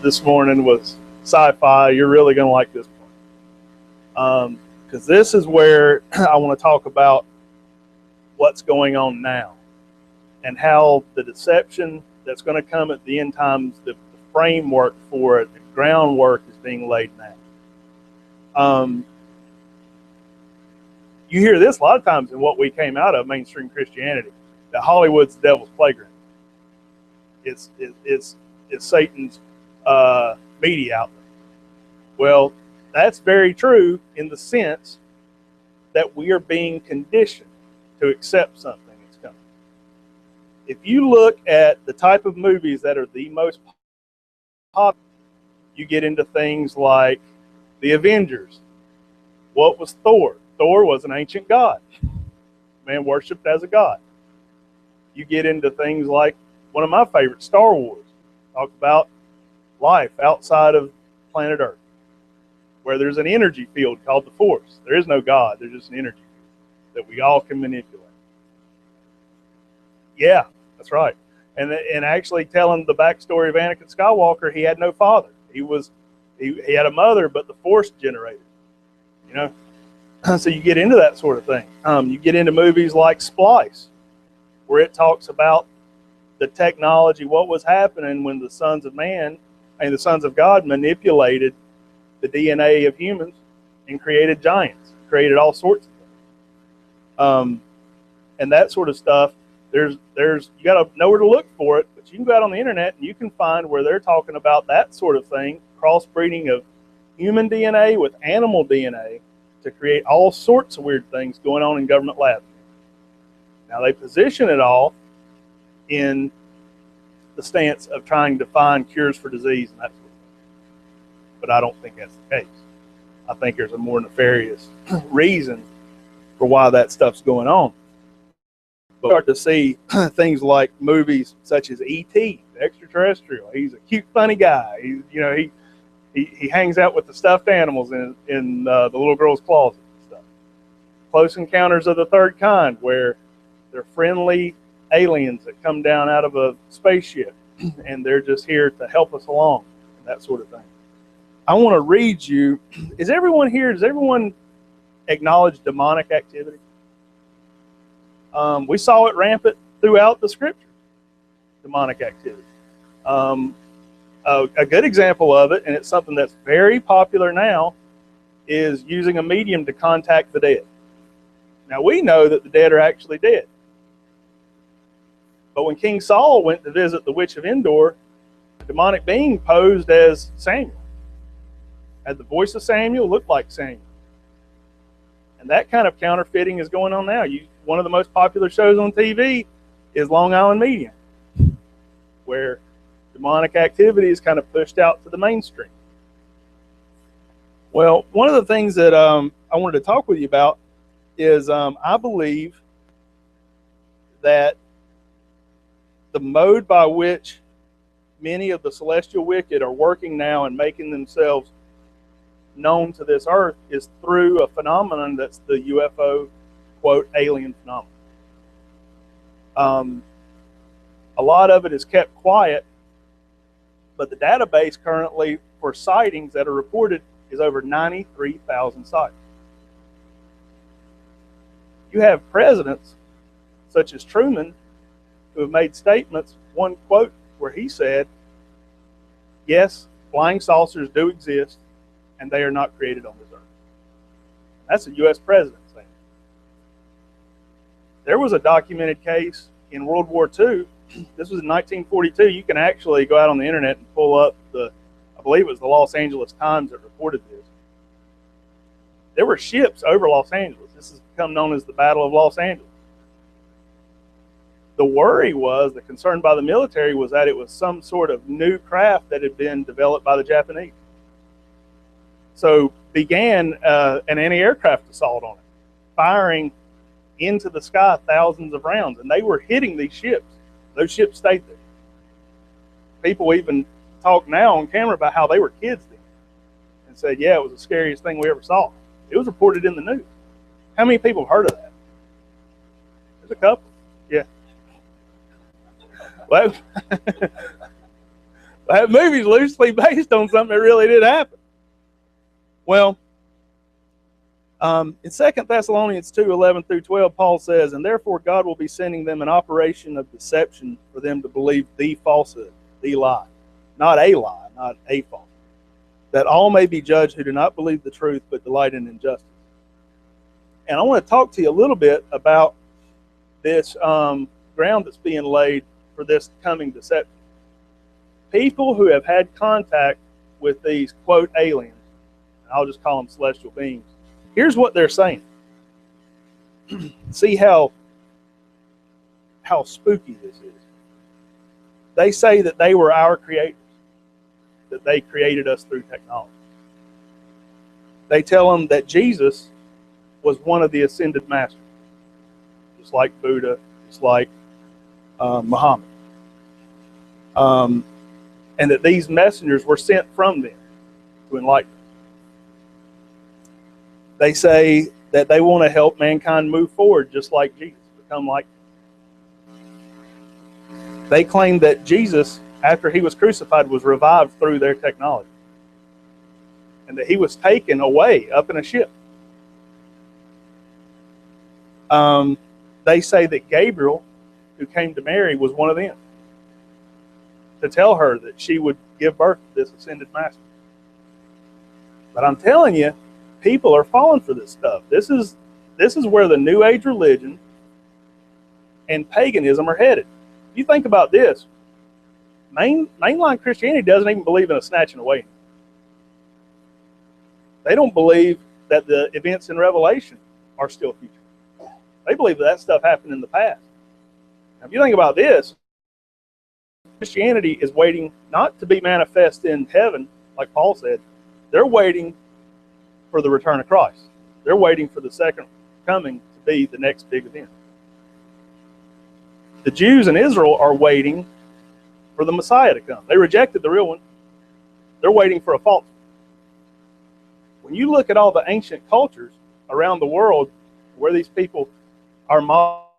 this morning was sci-fi. You're really going to like this one. Because this is where I want to talk about what's going on now and how the deception that's going to come at the end times, the framework for it, the groundwork is being laid now. You hear this a lot of times in what we came out of, mainstream Christianity, that Hollywood's the devil's playground. It's Satan's media outlet. Well, that's very true in the sense that we are being conditioned to accept something that's coming. If you look at the type of movies that are the most popular, you get into things like the Avengers. What was Thor? Thor was an ancient god, man worshipped as a god. You get into things like one of my favorites, Star Wars. Talk about life outside of planet Earth, where there's an energy field called the Force. There is no God. There's just an energy field that we all can manipulate. Yeah, that's right. And actually telling the backstory of Anakin Skywalker, he had no father. He had a mother, but the Force generated. You know, so you get into that sort of thing. You get into movies like Splice, where it talks about the technology, what was happening when the sons of man and the sons of God manipulated the DNA of humans and created giants, created all sorts of things. And that sort of stuff, there's you got to know where to look for it, but you can go out on the internet and you can find where they're talking about that sort of thing, crossbreeding of human DNA with animal DNA to create all sorts of weird things going on in government labs. Now they position it all in the stance of trying to find cures for disease and that sort of thing. But I don't think that's the case. I think there's a more nefarious reason for why that stuff's going on. But we start to see things like movies such as E.T., the extraterrestrial. He's a cute, funny guy. He hangs out with the stuffed animals in the little girl's closet and stuff. Close Encounters of the Third Kind, where they're friendly aliens that come down out of a spaceship and they're just here to help us along, and that sort of thing. I want to read you. Does everyone acknowledge demonic activity? We saw it rampant throughout the scripture, demonic activity. A good example of it, and it's something that's very popular now, is using a medium to contact the dead. Now, we know that the dead are actually dead. But when King Saul went to visit the witch of Endor, a demonic being posed as Samuel. Had the voice of Samuel, looked like Samuel. And that kind of counterfeiting is going on now. One of the most popular shows on TV is Long Island Medium, where demonic activity is kind of pushed out to the mainstream. Well, one of the things that I wanted to talk with you about is I believe that the mode by which many of the celestial wicked are working now and making themselves known to this earth is through a phenomenon that's the UFO, quote, alien phenomenon. A lot of it is kept quiet, but the database currently for sightings that are reported is over 93,000 sightings. You have presidents such as Truman who have made statements, one quote where he said, yes, flying saucers do exist and they are not created on this earth. That's a U.S. president saying it. There was a documented case in World War II. This was in 1942. You can actually go out on the internet and pull up I believe it was the Los Angeles Times that reported this. There were ships over Los Angeles. This has become known as the Battle of Los Angeles. The worry was, the concern by the military was that it was some sort of new craft that had been developed by the Japanese. So began an anti-aircraft assault on it, firing into the sky thousands of rounds, and they were hitting these ships. Those ships stayed there. People even talk now on camera about how they were kids then and said, yeah, it was the scariest thing we ever saw. It was reported in the news. How many people have heard of that? There's a couple. Yeah. Well, That movie's loosely based on something that really did happen. Well, in 2 Thessalonians 2:11 through 12, Paul says, "And therefore God will be sending them an operation of deception for them to believe the falsehood, the lie, not a falsehood, that all may be judged who do not believe the truth but delight in injustice." And I want to talk to you a little bit about this ground that's being laid for this coming deception. People who have had contact with these, quote, aliens, and I'll just call them celestial beings, here's what they're saying. See how spooky this is. They say that they were our creators, that they created us through technology. They tell them that Jesus was one of the ascended masters, just like Buddha, just like Muhammad. And that these messengers were sent from them to enlighten us. They say that they want to help mankind move forward just like Jesus, become like him. They claim that Jesus, after he was crucified, was revived through their technology. And that he was taken away up in a ship. They say that Gabriel, who came to Mary, was one of them, to tell her that she would give birth to this ascended master. But I'm telling you, people are falling for this stuff. This is where the New Age religion and paganism are headed. If you think about this, mainline Christianity doesn't even believe in a snatching away. They don't believe that the events in Revelation are still future. They believe that stuff happened in the past. Now, if you think about this, Christianity is waiting not to be manifest in heaven, like Paul said. They're waiting for the return of Christ. They're waiting for the second coming to be the next big event. The Jews in Israel are waiting for the Messiah to come. They rejected the real one. They're waiting for a false one. When you look at all the ancient cultures around the world where these people, our modern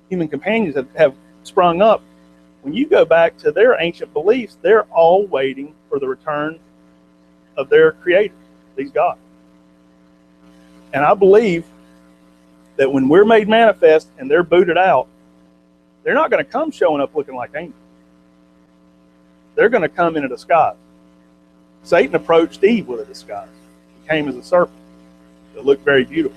human companions have sprung up, when you go back to their ancient beliefs, they're all waiting for the return of their creator, these gods. And I believe that when we're made manifest and they're booted out, they're not going to come showing up looking like angels. They're going to come in a disguise. Satan approached Eve with a disguise. He came as a serpent. It looked very beautiful.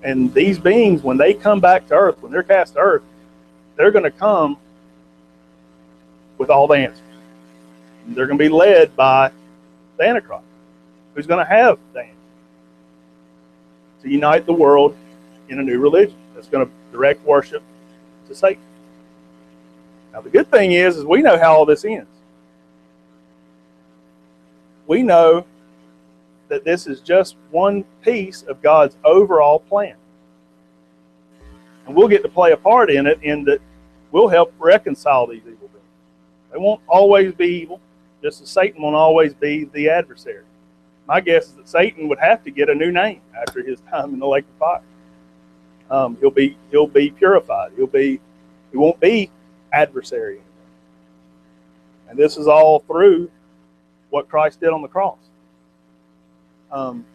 And these beings, when they come back to earth, when they're cast to earth, they're going to come with all the answers. And they're going to be led by the Antichrist, who's going to have the answers to unite the world in a new religion that's going to direct worship to Satan. Now, the good thing is we know how all this ends. We know that this is just one piece of God's overall plan. And we'll get to play a part in it, in that we'll help reconcile these evil beings. They won't always be evil, just as Satan won't always be the adversary. My guess is that Satan would have to get a new name after his time in the lake of fire. He'll be purified. He won't be adversary anymore. And this is all through what Christ did on the cross. And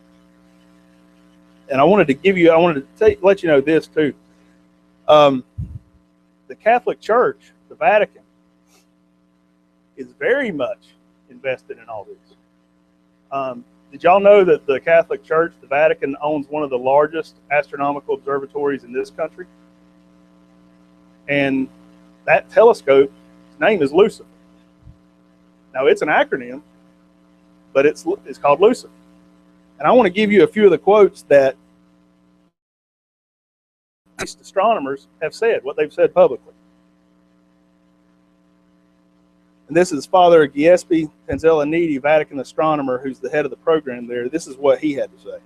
I wanted to let you know this too. The Catholic Church, the Vatican, is very much invested in all this. Did y'all know that the Catholic Church, the Vatican, owns one of the largest astronomical observatories in this country? And that telescope's name is Lucifer. Now, it's an acronym, but it's called Lucifer. And I want to give you a few of the quotes that astronomers have said, what they've said publicly. And this is Father Giuseppe Panzellaniti, Vatican astronomer, who's the head of the program there. This is what he had to say.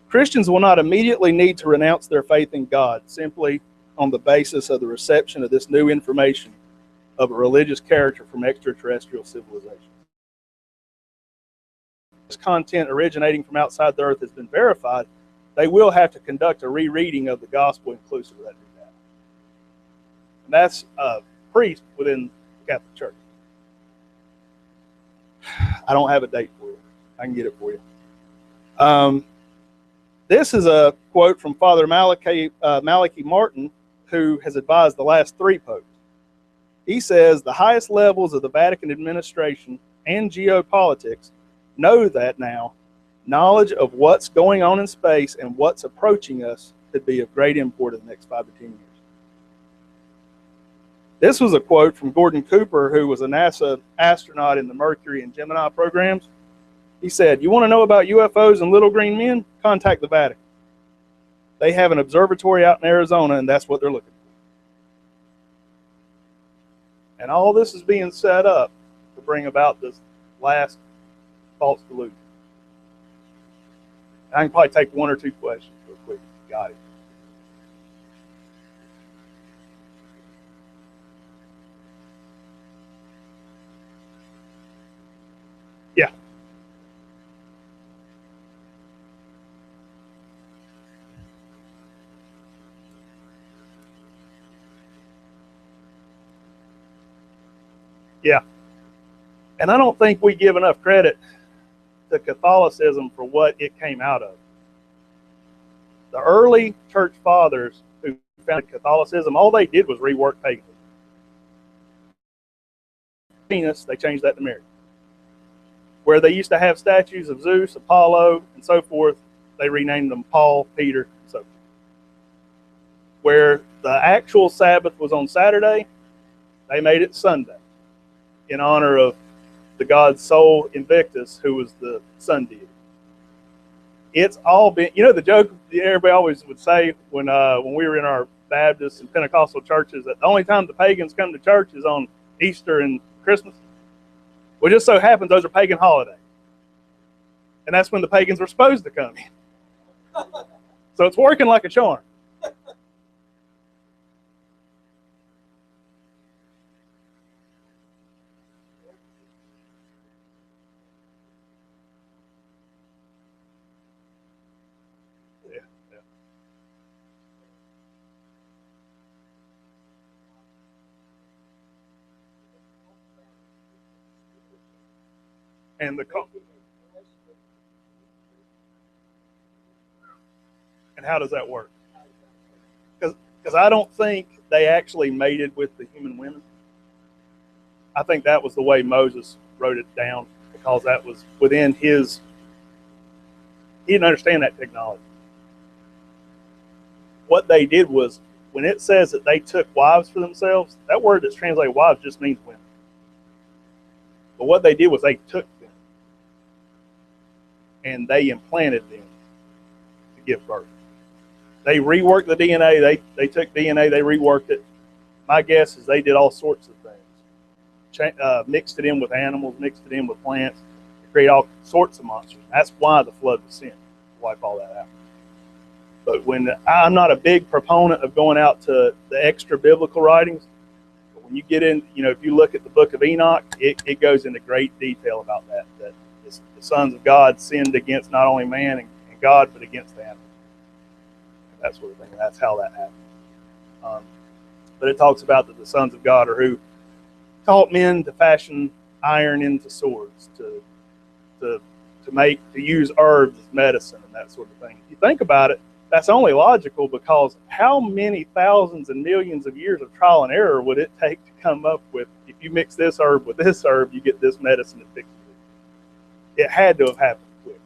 Christians will not immediately need to renounce their faith in God simply on the basis of the reception of this new information of a religious character from extraterrestrial civilization. This content originating from outside the earth has been verified. They will have to conduct a rereading of the gospel inclusive of that new data. And that's priest within the Catholic Church. I don't have a date for you. I can get it for you. This is a quote from Father Malachi Martin, who has advised the last 3 popes. He says, the highest levels of the Vatican administration and geopolitics know that now knowledge of what's going on in space and what's approaching us could be of great import in the next 5 to 10 years. This was a quote from Gordon Cooper, who was a NASA astronaut in the Mercury and Gemini programs. He said, you want to know about UFOs and little green men? Contact the Vatican. They have an observatory out in Arizona, and that's what they're looking for. And all this is being set up to bring about this last false delusion. I can probably take 1 or 2 questions real quick. Got it. Yeah. Yeah. And I don't think we give enough credit to Catholicism for what it came out of. The early church fathers who founded Catholicism, all they did was rework paganism. Venus, they changed that to Mary. Where they used to have statues of Zeus, Apollo, and so forth, they renamed them Paul, Peter, and so forth. Where the actual Sabbath was on Saturday, they made it Sunday in honor of the god Sol Invictus, who was the sun deity. It's all been, you know, the joke everybody always would say when we were in our Baptist and Pentecostal churches, that the only time the pagans come to church is on Easter and Christmas. Well, it just so happens those are pagan holidays. And that's when the pagans were supposed to come in. So it's working like a charm. And how does that work? Because I don't think they actually mated with the human women. I think that was the way Moses wrote it down, because that was within his. He didn't understand that technology. What they did was, when it says that they took wives for themselves, that word that's translated wives just means women. But what they did was they took them and they implanted them to give birth. They reworked the DNA. They took DNA, they reworked it. My guess is they did all sorts of things. Mixed it in with animals, mixed it in with plants, to create all sorts of monsters. That's why the flood was sent, to wipe all that out. But when I'm not a big proponent of going out to the extra biblical writings, but when you get in, if you look at the book of Enoch, it goes into great detail about that the sons of God sinned against not only man and God, but against the animals. That sort of thing. That's how that happened. But it talks about that the sons of God are who taught men to fashion iron into swords, to use herbs as medicine and that sort of thing. If you think about it, that's only logical, because how many thousands and millions of years of trial and error would it take to come up with, if you mix this herb with this herb, you get this medicine that fixes it? It had to have happened quick.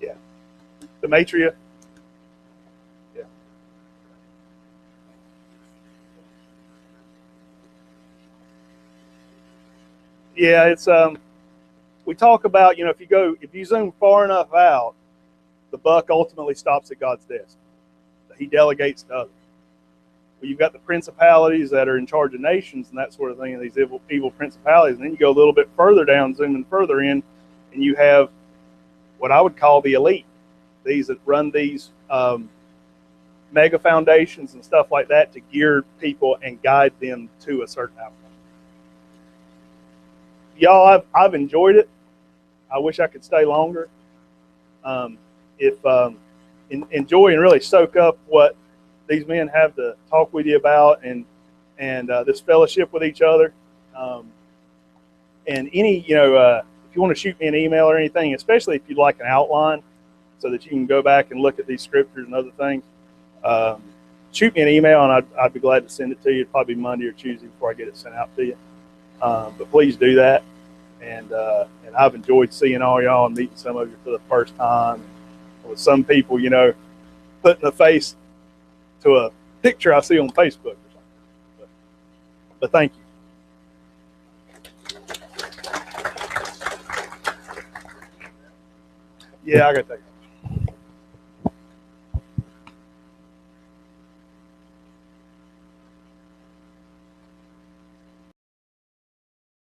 Yeah. Demetria. Yeah. Yeah, it's we talk about, if you zoom far enough out, the buck ultimately stops at God's desk. He delegates to others. Well, you've got the principalities that are in charge of nations and that sort of thing, and these evil principalities. And then you go a little bit further down, zooming further in, and you have what I would call the elite. these that run these mega foundations and stuff like that to gear people and guide them to a certain outcome. Y'all, I've enjoyed it. I wish I could stay longer. Enjoy and really soak up what these men have to talk with you about, and this fellowship with each other. And any, if you want to shoot me an email or anything, especially if you'd like an outline so that you can go back and look at these scriptures and other things, shoot me an email and I'd be glad to send it to you. It'd probably be Monday or Tuesday before I get it sent out to you. But please do that. And I've enjoyed seeing all y'all and meeting some of you for the first time. With some people, putting a face to a picture I see on Facebook or something. But thank you. Yeah, I got to take it.